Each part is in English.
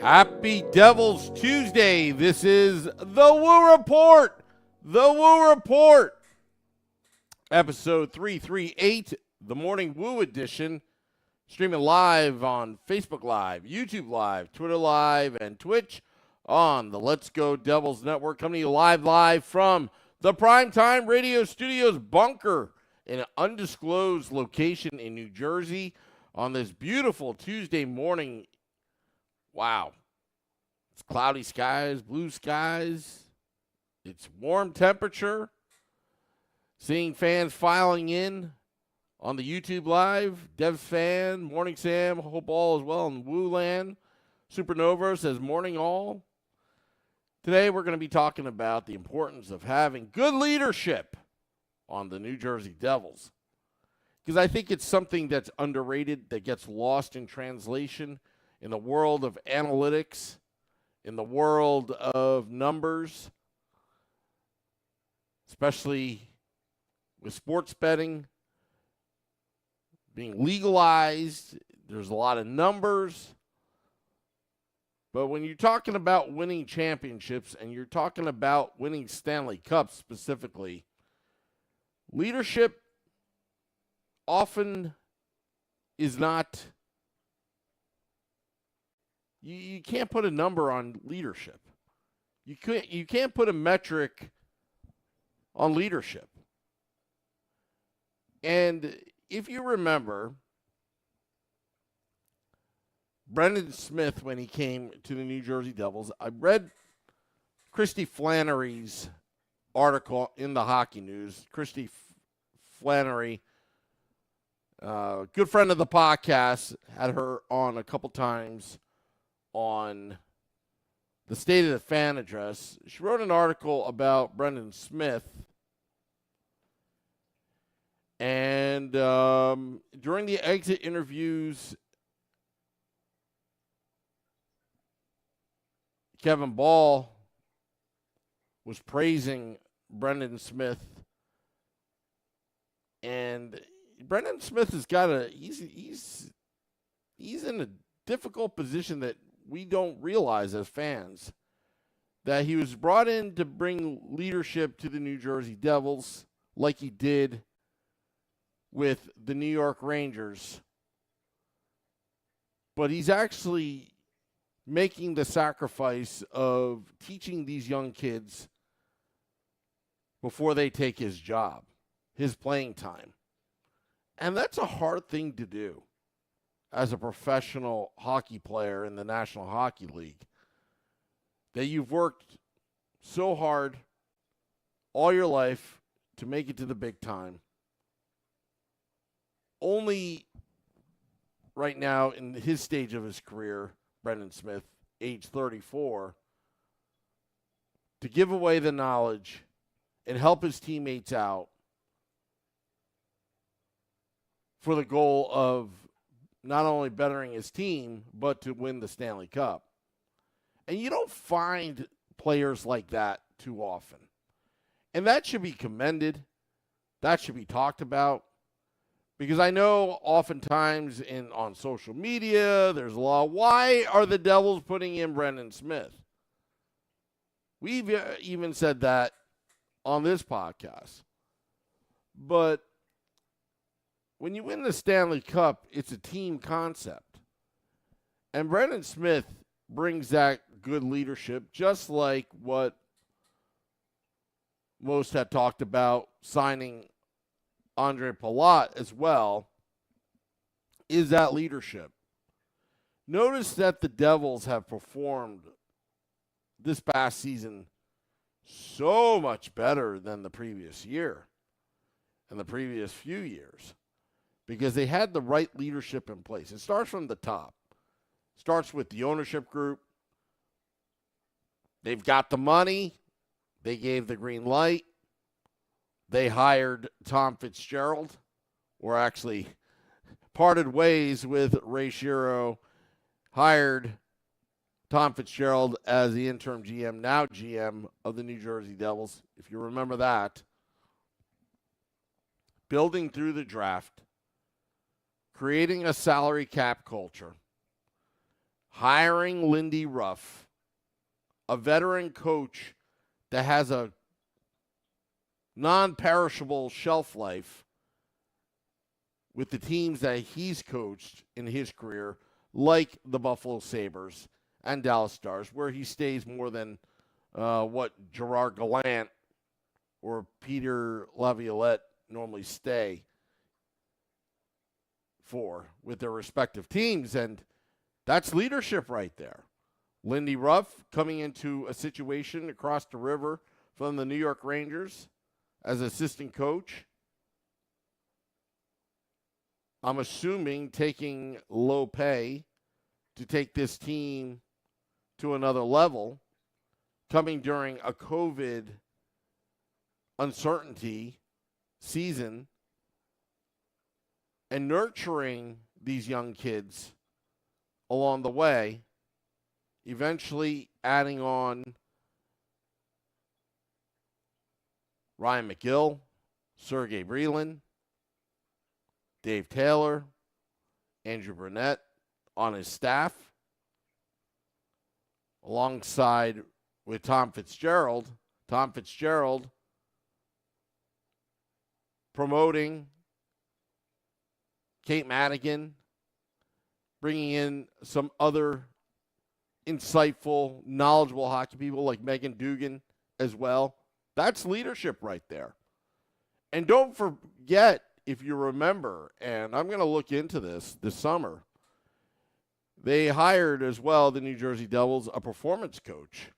Happy Devil's Tuesday. This is The Woo Report. The Woo Report. Episode 338, the Morning Woo Edition. Streaming live on Facebook Live, YouTube Live, Twitter Live, and Twitch on the Let's Go Devils Network. Coming to you live from the Primetime Radio Studios bunker in an undisclosed location in New Jersey on this beautiful Tuesday morning. Wow. It's cloudy skies, blue skies. It's warm temperature. Seeing fans filing in on the YouTube Live. Dev Fan, Morning Sam, hope all is well in Woo Land. Supernova says morning all. Today we're going to be talking about the importance of having good leadership on the New Jersey Devils. Because I think it's something that's underrated, that gets lost in translation in the world of analytics, in the world of numbers, especially with sports betting being legalized. There's a lot of numbers. But when you're talking about winning championships and you're talking about winning Stanley Cups specifically, leadership often is not, you can't put a number on leadership. You can't put a metric on leadership. And if you remember, Brendan Smith, when he came to the New Jersey Devils, I read Christy Flannery's article in the Hockey News. Christy Flannery, good friend of the podcast, had her on a couple times on the State of the Fan Address. She wrote an article about Brendan Smith. And during the exit interviews, Kevin Ball was praising Brendan Smith. And Brendan Smith has got he's in a difficult position that we don't realize as fans. That he was brought in to bring leadership to the New Jersey Devils like he did with the New York Rangers. But he's actually making the sacrifice of teaching these young kids before they take his job, his playing time. And that's a hard thing to do as a professional hockey player in the National Hockey League. That you've worked so hard all your life to make it to the big time. Only right now in his stage of his career, Brendan Smith, age 34, to give away the knowledge and help his teammates out for the goal of not only bettering his team, but to win the Stanley Cup. And you don't find players like that too often. And that should be commended. That should be talked about. Because I know oftentimes on social media, there's a lot, why are the Devils putting in Brendan Smith? We've even said that on this podcast. But when you win the Stanley Cup, it's a team concept. And Brendan Smith brings that good leadership, just like what most had talked about signing Andre Palat as well, is that leadership. Notice that the Devils have performed this past season so much better than the previous year and the previous few years because they had the right leadership in place. It starts from the top. It starts with the ownership group. They've got the money. They gave the green light. They hired Tom Fitzgerald, or actually parted ways with Ray Shero, hired Tom Fitzgerald as the interim GM, now GM of the New Jersey Devils, if you remember that. Building through the draft, creating a salary cap culture, hiring Lindy Ruff, a veteran coach that has a non-perishable shelf life with the teams that he's coached in his career, like the Buffalo Sabres and Dallas Stars, where he stays more than what Gerard Gallant or Peter Laviolette normally stay for with their respective teams. And that's leadership right there. Lindy Ruff coming into a situation across the river from the New York Rangers as assistant coach. I'm assuming taking low pay to take this team to another level, coming during a COVID uncertainty season and nurturing these young kids along the way, eventually adding on Ryan McGill, Sergey Breland, Dave Taylor, Andrew Burnett on his staff, alongside with Tom Fitzgerald. Tom Fitzgerald promoting Kate Madigan, bringing in some other insightful, knowledgeable hockey people like Megan Dugan as well. That's leadership right there. And don't forget, if you remember, and I'm going to look into this summer, they hired as well, the New Jersey Devils, a performance coach,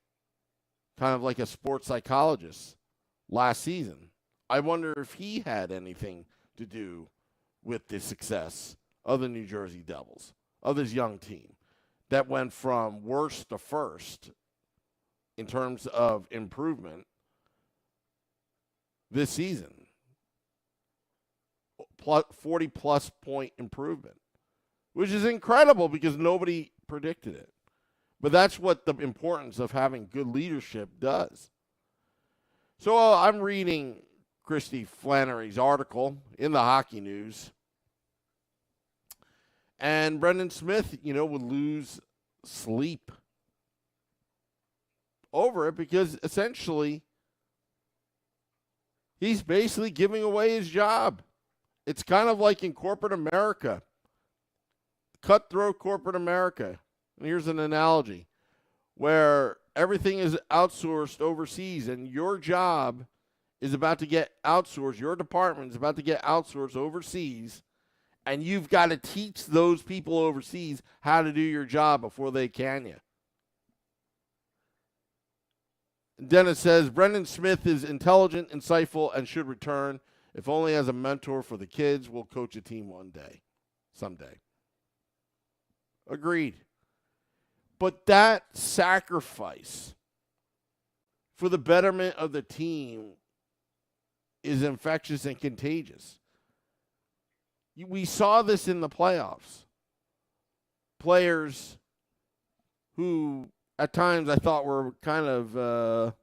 kind of like a sports psychologist last season. I wonder if he had anything to do with the success of the New Jersey Devils, of this young team that went from worst to first in terms of improvement this season. 40-plus point improvement, which is incredible because nobody predicted it. But that's what the importance of having good leadership does. So I'm reading Christy Flannery's article in the Hockey News, and Brendan Smith, would lose sleep over it because essentially he's basically giving away his job. It's kind of like in corporate America, cutthroat corporate America. And here's an analogy where everything is outsourced overseas and your job is about to get outsourced. Your department is about to get outsourced overseas, and you've got to teach those people overseas how to do your job before they can you. Dennis says, Brendan Smith is intelligent, insightful, and should return. If only as a mentor for the kids, we'll coach a team one day, someday. Agreed. But that sacrifice for the betterment of the team is infectious and contagious. We saw this in the playoffs. Players who at times I thought were kind of a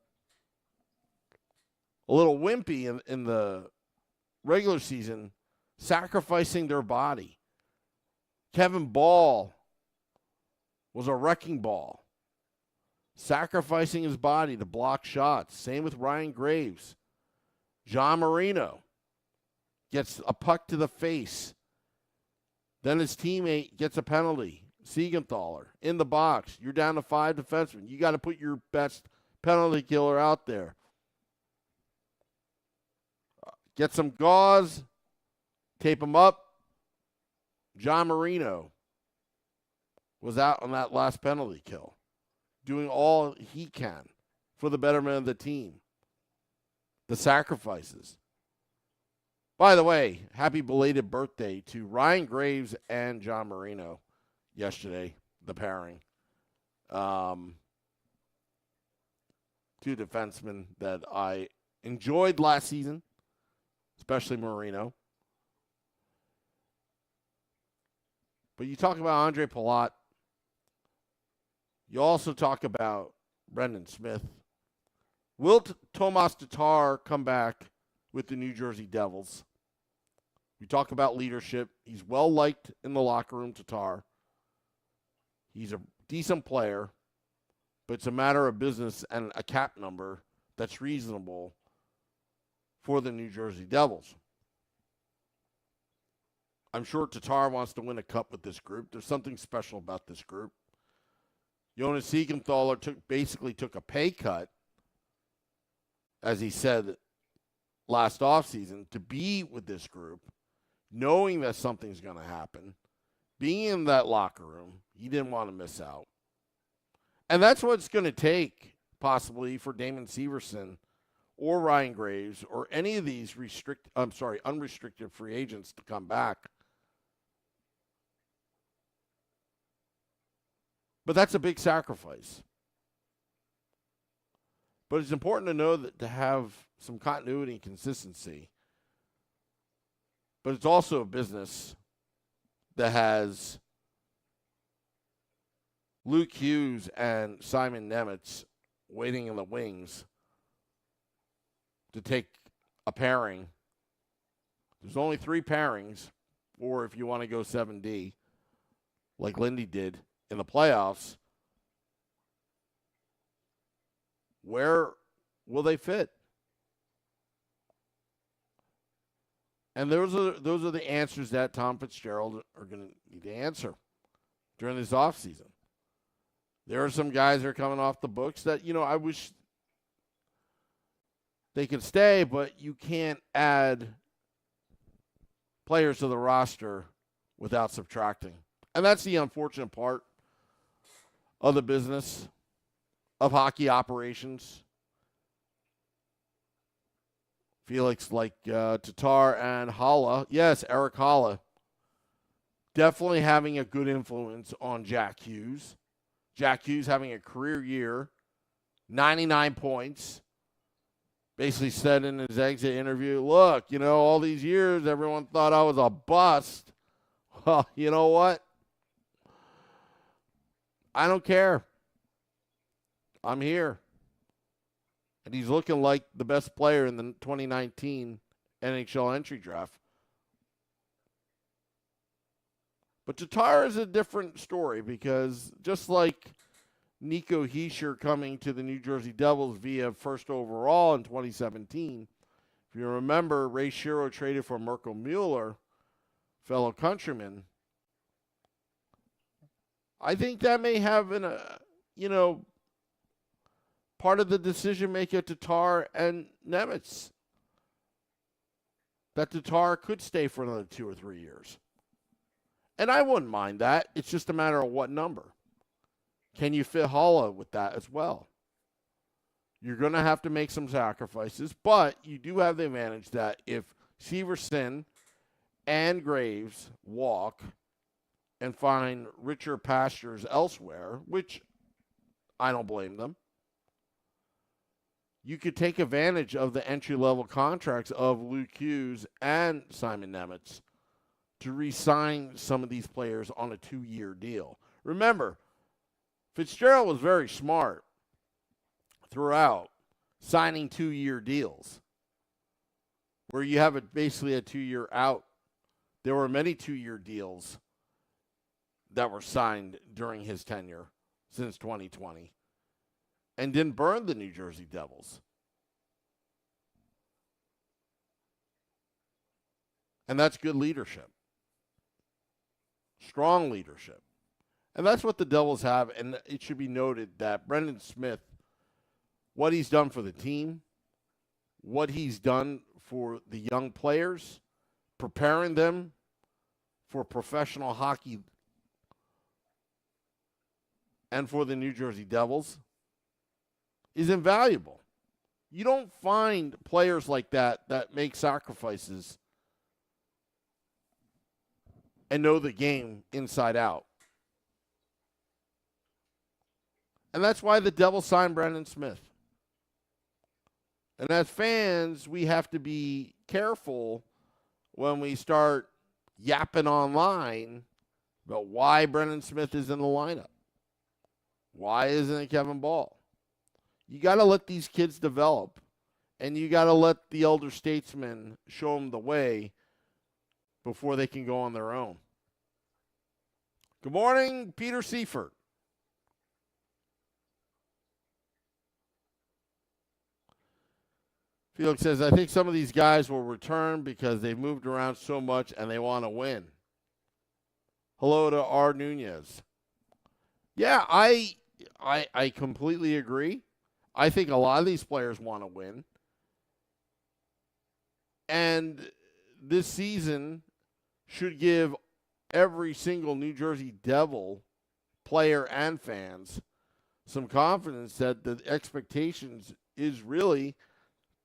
little wimpy in the regular season, sacrificing their body. Kevin Ball was a wrecking ball, sacrificing his body to block shots. Same with Ryan Graves. John Marino gets a puck to the face. Then his teammate gets a penalty. Siegenthaler in the box. You're down to 5 defensemen. You got to put your best penalty killer out there. Get some gauze, tape him up. John Marino was out on that last penalty kill, doing all he can for the betterment of the team. The sacrifices. By the way, happy belated birthday to Ryan Graves and John Marino yesterday, the pairing. Two defensemen that I enjoyed last season, especially Marino. But you talk about Andre Palat. You also talk about Brendan Smith. Will Tomas Tatar come back with the New Jersey Devils? We talk about leadership. He's well-liked in the locker room, Tatar. He's a decent player, but it's a matter of business and a cap number that's reasonable for the New Jersey Devils. I'm sure Tatar wants to win a cup with this group. There's something special about this group. Jonas Siegenthaler basically took a pay cut, as he said last offseason, to be with this group, knowing that something's going to happen, being in that locker room. He didn't want to miss out. And that's what it's going to take, possibly, for Damon Severson or Ryan Graves or any of these unrestricted free agents to come back. But that's a big sacrifice. But it's important to know that to have some continuity and consistency. But it's also a business that has Luke Hughes and Simon Nemec waiting in the wings to take a pairing. There's only 3 pairings, or if you want to go 7D, like Lindy did in the playoffs. Where will they fit? And those are the answers that Tom Fitzgerald are going to need to answer during this offseason. There are some guys that are coming off the books that, I wish they could stay, but you can't add players to the roster without subtracting. And that's the unfortunate part of the business of hockey operations. Felix, like Tatar and Haula. Yes, Eric Haula. Definitely having a good influence on Jack Hughes. Jack Hughes having a career year, 99 points. Basically said in his exit interview, look, all these years everyone thought I was a bust. Well, you know what? I don't care. I'm here. And he's looking like the best player in the 2019 NHL entry draft. But Tatar is a different story because just like Nico Hischier coming to the New Jersey Devils via first overall in 2017, if you remember, Ray Shero traded for Mirko Mueller, fellow countryman. I think that may have part of the decision maker Tatar and Nemec. That Tatar could stay for another 2 or 3 years. And I wouldn't mind that. It's just a matter of what number. Can you fit Haula with that as well? You're going to have to make some sacrifices, but you do have the advantage that if Severson and Graves walk and find richer pastures elsewhere, which I don't blame them, you could take advantage of the entry-level contracts of Luke Hughes and Simon Nemec to re-sign some of these players on a 2-year deal. Remember, Fitzgerald was very smart throughout signing 2-year deals where you have basically a 2-year out. There were many 2-year deals that were signed during his tenure since 2020 and didn't burn the New Jersey Devils. And that's good leadership. Strong leadership. And that's what the Devils have, and it should be noted that Brendan Smith, what he's done for the team, what he's done for the young players, preparing them for professional hockey and for the New Jersey Devils, is invaluable. You don't find players like that make sacrifices and know the game inside out. And that's why the Devils signed Brendan Smith. And as fans, we have to be careful when we start yapping online about why Brendan Smith is in the lineup. Why isn't it Kevin Ball? You got to let these kids develop, and you got to let the elder statesmen show them the way before they can go on their own. Good morning, Peter Seifert. Felix says, I think some of these guys will return because they've moved around so much and they want to win. Hello to R. Nunez. Yeah, I completely agree. I think a lot of these players want to win. And this season should give every single New Jersey Devil player and fans some confidence that the expectations is really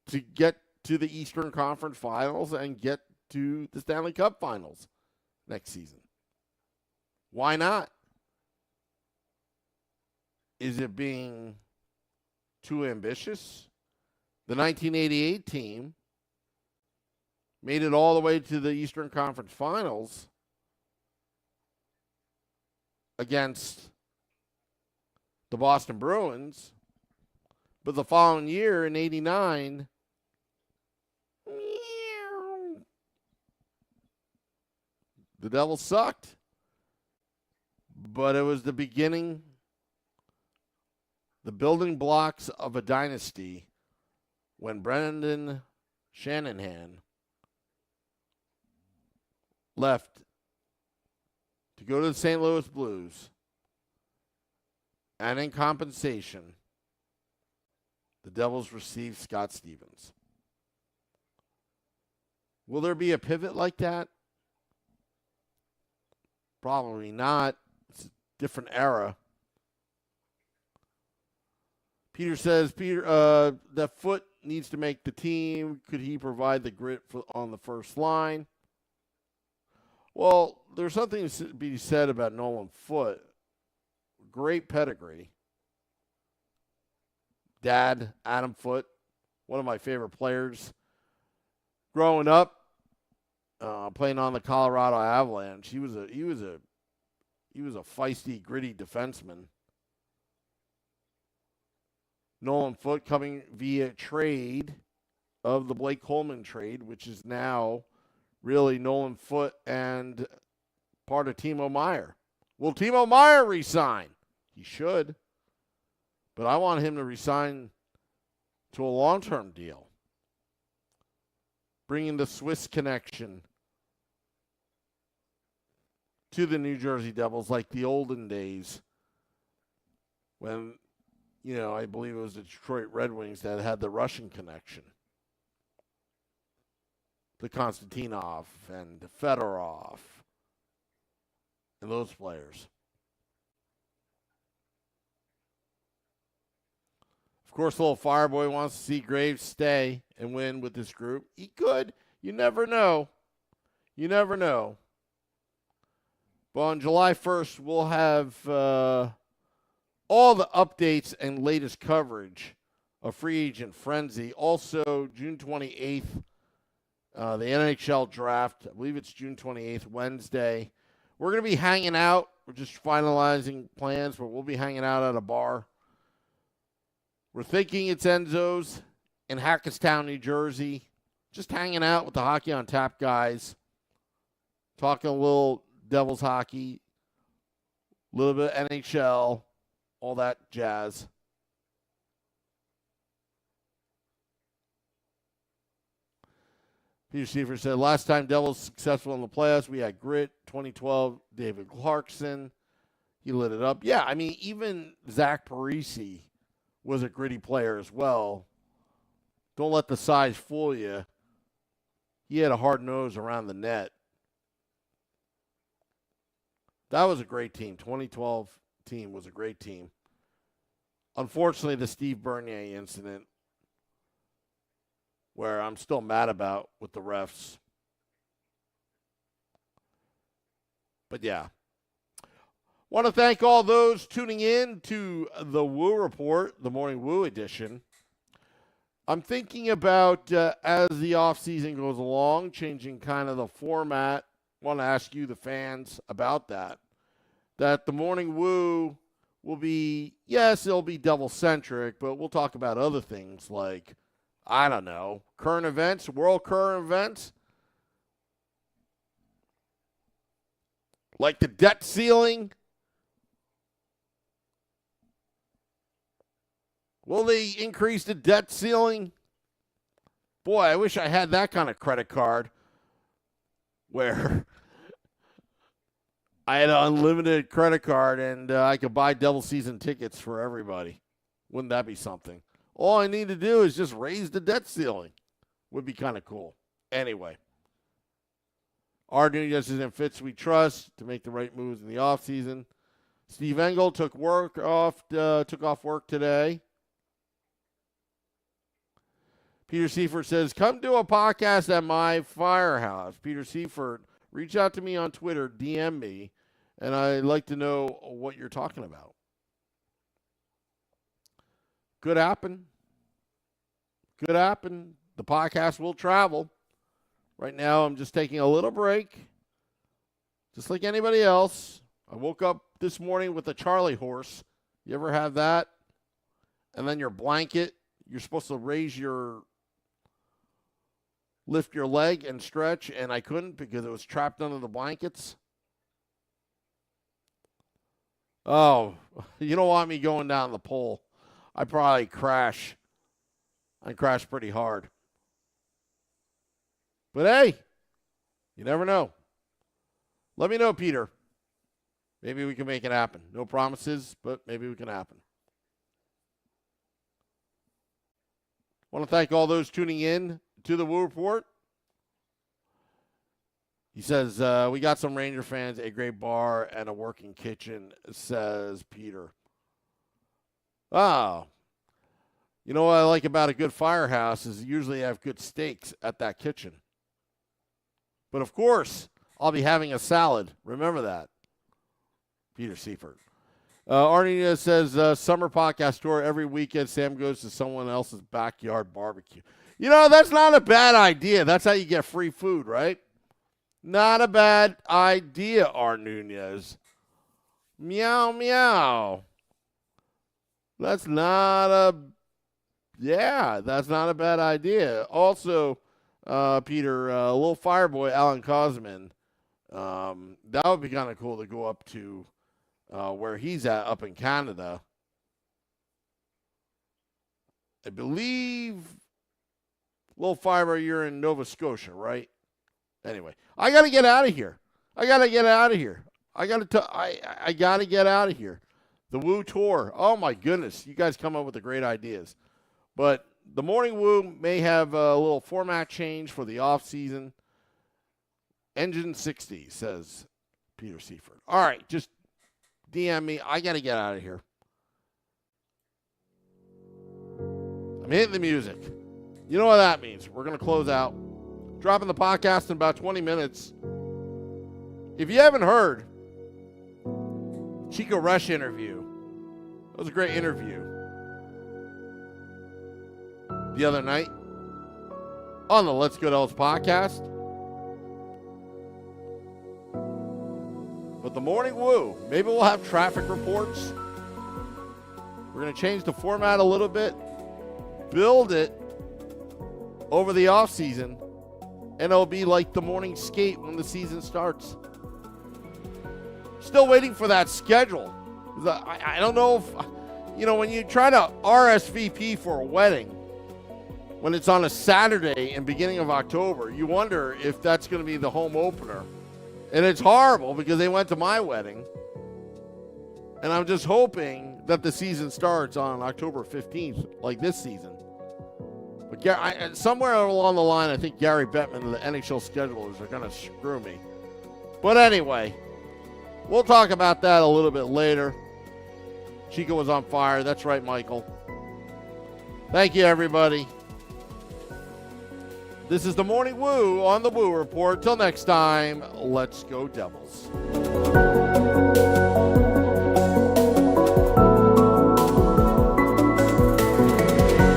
to get to the Eastern Conference Finals and get to the Stanley Cup Finals next season. Why not? Is it being too ambitious? The 1988 team made it all the way to the Eastern Conference Finals against the Boston Bruins, but the following year in 89, the Devils sucked. But it was the beginning, the building blocks of a dynasty when Brendan Shanahan left to go to the St. Louis Blues. And in compensation, the Devils received Scott Stevens. Will there be a pivot like that? Probably not. It's a different era. Peter says, that Foot needs to make the team. Could he provide the grit on the first line? Well, there's something to be said about Nolan Foot. Great pedigree. Dad, Adam Foote, one of my favorite players. Growing up, playing on the Colorado Avalanche, he was a feisty, gritty defenseman. Nolan Foote coming via trade of the Blake Coleman trade, which is now really Nolan Foote and part of Timo Meier. Will Timo Meier resign? He should. But I want him to resign to a long-term deal. Bringing the Swiss connection to the New Jersey Devils like the olden days when, I believe it was the Detroit Red Wings that had the Russian connection. The Konstantinov and the Fedorov and those players. Of course, the little Fireboy wants to see Graves stay and win with this group. He could. You never know. You never know. But on July 1st, we'll have all the updates and latest coverage of Free Agent Frenzy. Also, June 28th, the NHL Draft. I believe it's June 28th, Wednesday. We're going to be hanging out. We're just finalizing plans, but we'll be hanging out at a bar. We're thinking it's Enzo's in Hackettstown, New Jersey. Just hanging out with the Hockey on Tap guys. Talking a little Devils hockey. A little bit of NHL. All that jazz. Peter Seifer said, last time Devils successful in the playoffs, we had grit. 2012, David Clarkson. He lit it up. Yeah, even Zach Parise was a gritty player as well. Don't let the size fool you. He had a hard nose around the net. That was a great team. 2012 team was a great team. Unfortunately, the Steve Bernier incident, where I'm still mad about with the refs. But yeah. Want to thank all those tuning in to the Woo Report, the Morning Woo edition. I'm thinking about, as the offseason goes along, changing kind of the format. Want to ask you, the fans, about that. That the Morning Woo will be, yes, it'll be Devil-centric, but we'll talk about other things like, I don't know, current events, world current events. Like the debt ceiling. Will they increase the debt ceiling? Boy, I wish I had that kind of credit card where I had an unlimited credit card and I could buy Devil season tickets for everybody. Wouldn't that be something? All I need to do is just raise the debt ceiling. Would be kind of cool. Anyway. Our Nunez is in fits we trust to make the right moves in the offseason. Steve Engel took off work today. Peter Seifert says, come do a podcast at my firehouse. Peter Seifert, reach out to me on Twitter, DM me, and I'd like to know what you're talking about. Could happen. Could happen. The podcast will travel. Right now, I'm just taking a little break, just like anybody else. I woke up this morning with a Charlie horse. You ever have that? And then your blanket, you're supposed to lift your leg and stretch, and I couldn't because it was trapped under the blankets. Oh, you don't want me going down the pole. I'd probably crash. I'd crash pretty hard. But hey, you never know. Let me know, Peter. Maybe we can make it happen. No promises, but maybe we can happen. I want to thank all those tuning in to the Woo Report. He says, we got some Ranger fans, a great bar, and a working kitchen, says Peter. Oh. You know what I like about a good firehouse is usually they have good steaks at that kitchen. But, of course, I'll be having a salad. Remember that. Peter Seifert. Arnie says, summer podcast tour every weekend. Sam goes to someone else's backyard barbecue. You know, that's not a bad idea. That's how you get free food, right? Not a bad idea, R. Nunez. Meow, meow. That's not a bad idea. Also, Peter, little fireboy Alan Cosman, that would be kind of cool to go up to where he's at up in Canada. I believe, little fireboy, you're in Nova Scotia, right? Anyway, I got to get out of here. I got to get out of here. I got to get out of here. The Woo Tour. Oh, my goodness. You guys come up with the great ideas. But the Morning Woo may have a little format change for the off season. Engine 60, says Peter Seifert. All right, just DM me. I got to get out of here. I'm hitting the music. You know what that means. We're going to close out. Dropping the podcast in about 20 minutes. If you haven't heard, Chico Rush interview. That was a great interview. The other night on the Let's Go Devils podcast. But the Morning Woo, maybe we'll have traffic reports. We're going to change the format a little bit, build it over the off season, and it'll be like the morning skate when the season starts. Still waiting for that schedule. I don't know if, when you try to RSVP for a wedding, when it's on a Saturday in beginning of October, you wonder if that's going to be the home opener. And it's horrible because they went to my wedding. And I'm just hoping that the season starts on October 15th, like this season. But somewhere along the line, I think Gary Bettman and the NHL schedulers are going to screw me. But anyway, we'll talk about that a little bit later. Chico was on fire. That's right, Michael. Thank you, everybody. This is the Morning Woo on the Woo Report. Till next time, let's go Devils.